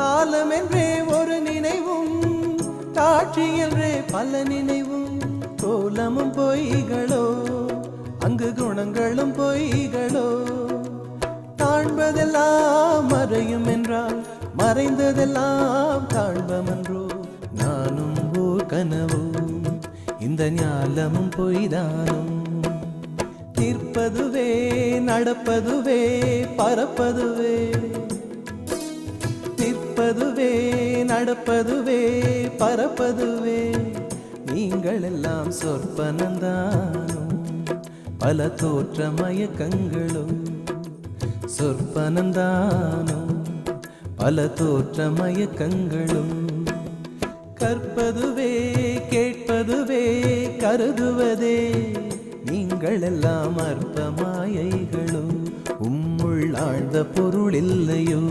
காலம் என்றே ஒரு நினைவும், காட்சி என்றே பல நினைவும், கோலமும் பொய்களோ அங்கு குணங்களும் பொய்களோ. காண்பதெல்லாம் மறையும் என்றால் மறைந்ததெல்லாம் காண்பமன்றோ. நானும் ஓர் கனவோ இந்த ஞாலமும் பொய்தானும். நிற்பதுவே நடப்பதுவே பறப்பதுவே, நிற்பதுவே நடப்பதுவே பறப்பதுவே. நீங்கள் எல்லாம் சொற்பனந்தானும் பல தோற்ற மயக்கங்களும். சொற்பனந்தானும் பல தோற்ற மயக்கங்களும். கற்பதுவே கேட்பதுவே கருதுவதே, நீங்கள் எல்லாம் அற்ப மாயைகளோ. உம்முள் ஆழ்ந்த பொருள் இல்லையோ.